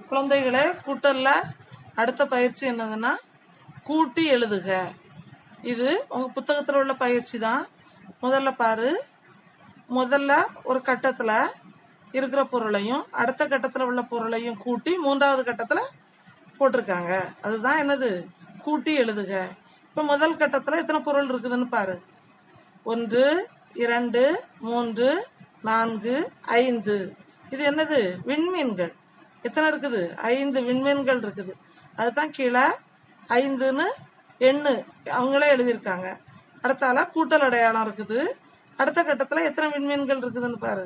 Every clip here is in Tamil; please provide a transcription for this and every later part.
குழந்தைகளே, கூட்டல்ல அடுத்த பயிற்சி என்னதுன்னா கூட்டி எழுதுக. இது உங்க புத்தகத்துல உள்ள பயிற்சி தான். முதல்ல பாரு, முதல்ல ஒரு கட்டத்துல இருக்கிற பொருளையும் அடுத்த கட்டத்துல உள்ள பொருளையும் கூட்டி மூன்றாவது கட்டத்துல போட்டிருக்காங்க. அதுதான் என்னது, கூட்டி எழுதுக. இப்ப முதல் கட்டத்துல எத்தனை பொருள் இருக்குதுன்னு பாரு. 1 2 3 4 5. இது என்னது, விண்மீன்கள். எத்தனை இருக்குது, 5 விண்மீன்கள் இருக்குது. அதுதான் கீழே 5ன்னு எண்ணு அவங்களே எழுதியிருக்காங்க. அடுத்தால கூட்டல் அடையாளம் இருக்குது. அடுத்த கட்டத்துல எத்தனை விண்மீன்கள் இருக்குதுன்னு பாரு.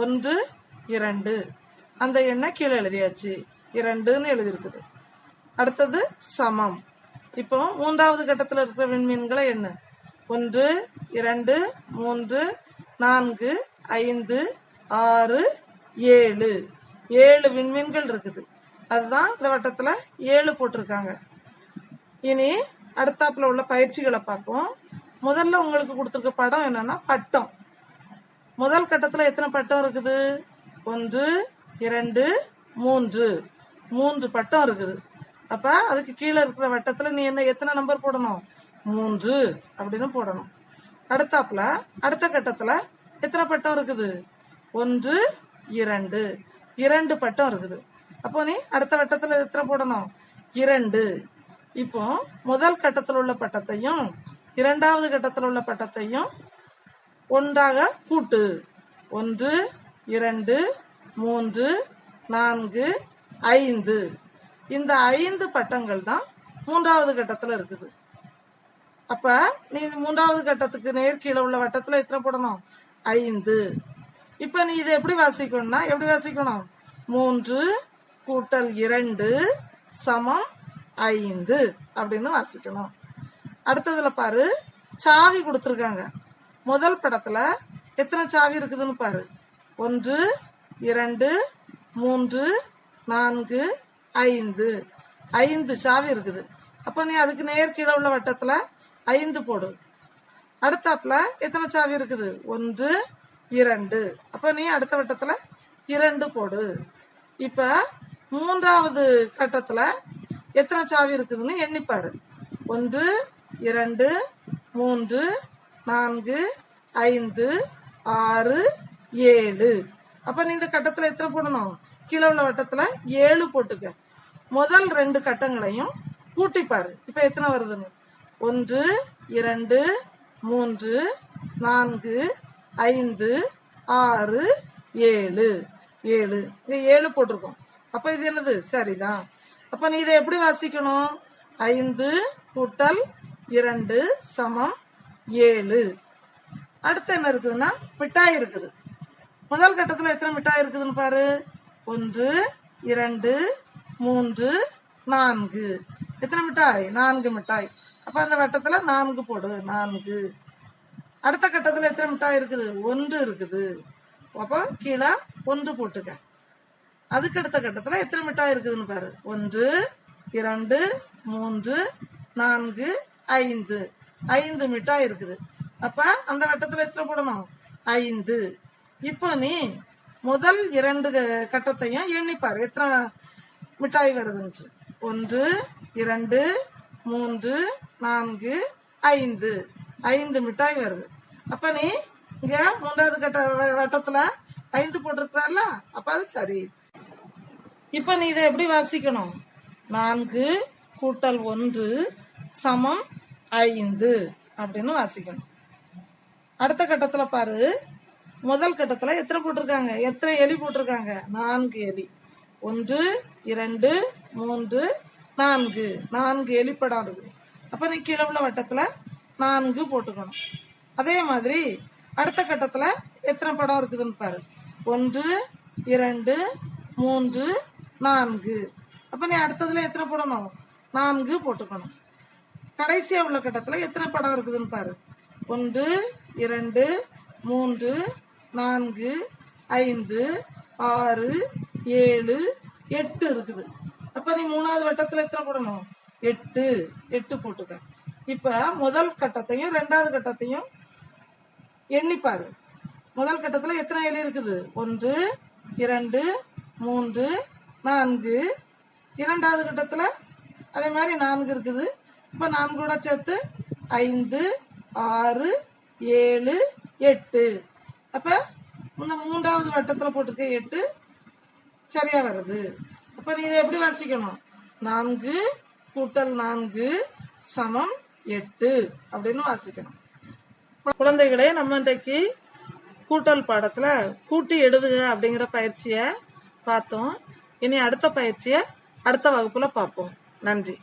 1 2. அந்த எண்ணை கீழே எழுதியாச்சு, 2ன்னு எழுதியிருக்குது. அடுத்தது சமம். இப்போ மூன்றாவது கட்டத்துல இருக்கிற விண்மீன்களை எண்ணு. 1 2 3 4 5 6 7. 7 விண்மீன்கள் இருக்குது. அதுதான் இந்த வட்டத்துல 7 போட்டிருக்காங்க. இனி அடுத்தாப்புல உள்ள பயிற்சிகளை பார்ப்போம். முதல்ல உங்களுக்கு கொடுத்துருக்க படம் என்னன்னா பட்டம். முதல் கட்டத்துல எத்தனை பட்டம் இருக்குது, 1 2 3. 3 பட்டம் இருக்குது. அப்ப அதுக்கு கீழே இருக்கிற வட்டத்துல நீ என்ன எத்தனை நம்பர் போடணும், 3 அப்படின்னு போடணும். அடுத்தாப்புல அடுத்த கட்டத்துல எத்தனை பட்டம் இருக்குது, 1 2. 2 பட்டம் இருக்குது. அப்போ நீ அடுத்த வட்டத்துல எத்தனை போடணும், 2. இப்போ முதல் கட்டத்தில் உள்ள பட்டத்தையும் இரண்டாவது கட்டத்தில் உள்ள பட்டத்தையும் ஒன்றாக கூட்டு. 1 2 3 4 5. இந்த 5 பட்டங்கள் தான் மூன்றாவது கட்டத்துல இருக்குது. அப்ப நீ மூன்றாவது கட்டத்துக்கு நேர்கீழே உள்ள வட்டத்துல எத்தனை போடணும், 5. இப்ப நீ இதை எப்படி வாசிக்கணும்னா, எப்படி வாசிக்கணும், 3 கூட்டல் 2 சமம் 5 அப்படின்னு வாசிக்கணும். அடுத்ததுல பாரு, சாவி கொடுத்துருக்காங்க. முதல் படத்துல எத்தனை சாவி இருக்குதுன்னு பாரு. 1 2 3 4 5. 5 சாவி இருக்குது. அப்ப நீ அதுக்கு நேர்கீழே உள்ள வட்டத்துல 5 போடு. அடுத்தாப்புல எத்தனை சாவி இருக்குது, 1 2. அப்ப நீ அடுத்த வட்டத்துல 2 போடு. இப்ப மூன்றாவது கட்டத்துல எத்தனை சாவி இருக்குதுன்னு எண்ணிப்பாரு. 1 2 3 4 5 6 7. அப்ப நீ இந்த கட்டத்துல எத்தனை போடணும், கீழே உள்ள வட்டத்துல 7 போட்டுக்க. முதல் 2 கட்டங்களையும் கூட்டிப்பாரு. இப்ப எத்தனை வருதுன்னு, 1 2 3 4 5 6 7. 7 இங்க 7 போட்டிருக்கோம். அப்ப இது என்னது, சரிதான். அப்ப நீ இதை எப்படி வாசிக்கணும், 5 கூட்டல் 2 சமம் 7. அடுத்து என்ன இருக்குதுன்னா மிட்டாய் இருக்குது. முதல் கட்டத்துல எத்தனை மிட்டாய் இருக்குதுன்னு பாரு. 1 2 3 4. எத்தனை மிட்டாய், 4 மிட்டாய். அப்ப அந்த வட்டத்துல 4 போடு, 4. அடுத்த கட்டத்துல எத்தனை மிட்டாய் இருக்குது, 1 இருக்குது. அப்ப கீழே 1 போட்டுக்க. அதுக்கு அடுத்த கட்டத்துல எத்தனை மிட்டாய் இருக்குதுன்னு பாரு. 1 2 3 4 5. 5 மிட்டாய் இருக்குது. அப்ப அந்த வட்டத்துல எத்தனை போடணும், 5. இப்போ நீ முதல் 2 கட்டத்தையும் எண்ணிப்பாரு எத்தனை மிட்டாய் வருதுன்னு. 1 2 3 4 5. 5 மிட்டாய் வருது. அப்ப நீ இங்க மூன்றாவது கட்ட வட்டத்துல 5 போட்டிருக்கல, அப்ப அது சரி. இப்ப நீ இதை எப்படி வாசிக்கணும், 4 கூட்டல் 1 சமம் 5 அப்படின்னு வாசிக்கணும். அடுத்த கட்டத்துல பாரு, முதல் கட்டத்துல எத்தனை போட்டிருக்காங்க, எத்தனை எலி போட்டிருக்காங்க, 4 எலி. 1 2 3 4. 4 எலி படம் இருக்குது. அப்ப நீ கீழே உள்ள வட்டத்துல 4 போட்டுக்கணும். அதே மாதிரி அடுத்த கட்டத்துல எத்தனை படம் இருக்குதுன்னு பாரு. 1 2 3 4. அப்ப நீ அடுத்ததுல எத்தனை போடணும், 4 போட்டுக்கணும். கடைசியா உள்ள கட்டத்துல எத்தனை படம் இருக்குதுன்னு பாரு. 1 2 3 4 5 6 7 8 இருக்குது. அப்ப நீ மூணாவது வட்டத்துல எத்தனை போடணும், 8. 8 போட்டுக்க. இப்ப முதல் கட்டத்தையும் இரண்டாவது கட்டத்தையும் எண்ணிப்பாரு. முதல் கட்டத்துல எத்தனை எலி இருக்குது, 1 2 3 4. இரண்டாவது கட்டத்துல அதே மாதிரி 4 இருக்குது. இப்ப 4 கூட சேர்த்து 5, 6, 7, 8. அப்ப இந்த மூன்றாவது வட்டத்துல போட்டிருக்க 8 சரியா வருது. அப்ப நீ இதை எப்படி வாசிக்கணும்? 4 கூட்டல் 4 சமம் 8 அப்படின்னு வாசிக்கணும். குழந்தைகளே, நம்ம இன்றைக்கு கூட்டல் பாடத்துல கூட்டி எழுதுக அப்படிங்கிற பயிற்சியை பார்த்தோம். இனி அடுத்த பயிற்சியை அடுத்த வகுப்புல பார்ப்போம். நன்றி.